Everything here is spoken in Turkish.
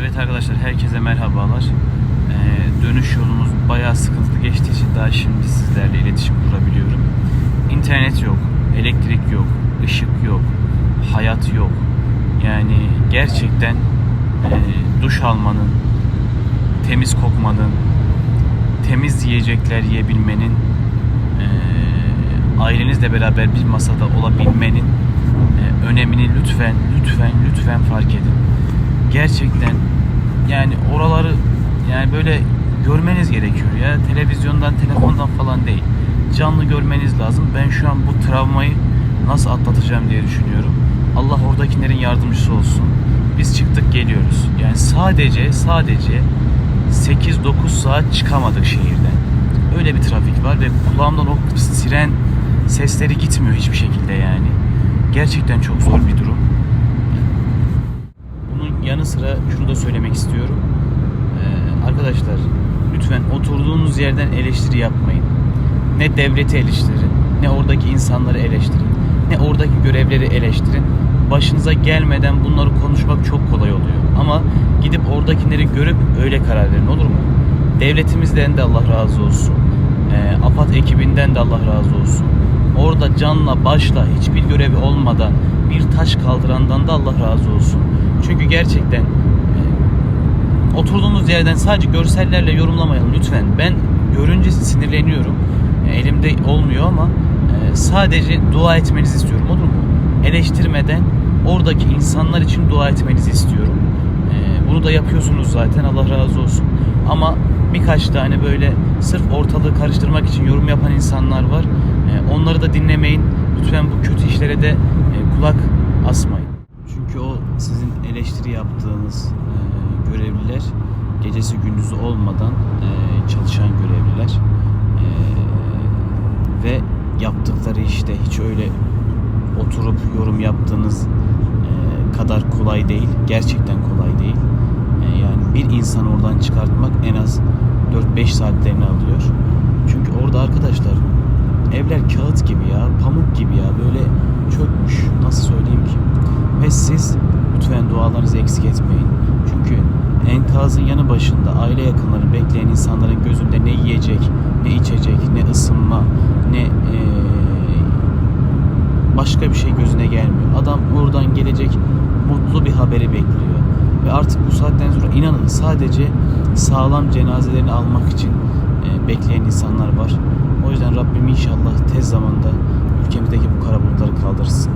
Evet arkadaşlar, herkese merhabalar. Dönüş yolumuz bayağı sıkıntılı geçtiği için daha şimdi sizlerle iletişim kurabiliyorum. İnternet yok, elektrik yok, ışık yok, hayat yok. Yani gerçekten duş almanın, temiz kokmanın, temiz yiyecekler yiyebilmenin, ailenizle beraber bir masada olabilmenin önemini lütfen fark edin. Gerçekten yani oraları yani böyle görmeniz gerekiyor ya. Televizyondan, telefondan falan değil. Canlı görmeniz lazım. Ben şu an bu travmayı nasıl atlatacağım diye düşünüyorum. Allah oradakilerin yardımcısı olsun. Biz çıktık geliyoruz. Yani sadece 8-9 saat çıkamadık şehirden. Öyle bir trafik var ve kulağımdan o siren sesleri gitmiyor hiçbir şekilde yani. Gerçekten çok zor bir durum. Bunun yanı sıra şunu da söylemek istiyorum. Arkadaşlar lütfen oturduğunuz yerden eleştiri yapmayın. Ne devleti eleştirin, ne oradaki insanları eleştirin, ne oradaki görevleri eleştirin. Başınıza gelmeden bunları konuşmak çok kolay oluyor. Ama gidip oradakileri görüp öyle karar verin, olur mu? Devletimizden de Allah razı olsun. AFAD ekibinden de Allah razı olsun. Orada canla başla hiçbir görevi olmadan bir taş kaldırandan da Allah razı olsun. Çünkü gerçekten oturduğunuz yerden sadece görsellerle yorumlamayalım lütfen. Ben görünce sinirleniyorum. Elimde olmuyor ama sadece dua etmenizi istiyorum, olur mu? Eleştirmeden oradaki insanlar için dua etmenizi istiyorum. Bunu da yapıyorsunuz zaten, Allah razı olsun. Ama birkaç tane böyle sırf ortalığı karıştırmak için yorum yapan insanlar var. Onları da dinlemeyin. Lütfen bu kötü işlere de kulak asmayın. Çünkü o sizin eleştiri yaptığınız görevliler gecesi gündüzü olmadan çalışan görevliler ve yaptıkları işte hiç öyle oturup yorum yaptığınız kadar kolay değil. Gerçekten kolay değil. Yani bir insan oradan çıkartmak en az 4-5 saatlerini alıyor. Çünkü orada arkadaşlar evler kağıt gibi ya, pamuk gibi ya, böyle çökmüş. Nasıl söyleyeyim ki? Ve siz lütfen dualarınızı eksik etmeyin. Çünkü enkazın yanı başında aile yakınları bekleyen insanların gözünde ne yiyecek, ne içecek, ne ısınma, ne başka bir şey gözüne gelmiyor. Adam oradan gelecek mutlu bir haberi bekliyor. Ve artık bu saatten sonra inanın sadece sağlam cenazelerini almak için bekleyen insanlar var. O yüzden Rabbim inşallah tez zamanda ülkemizdeki bu kara bulutları kaldırsın.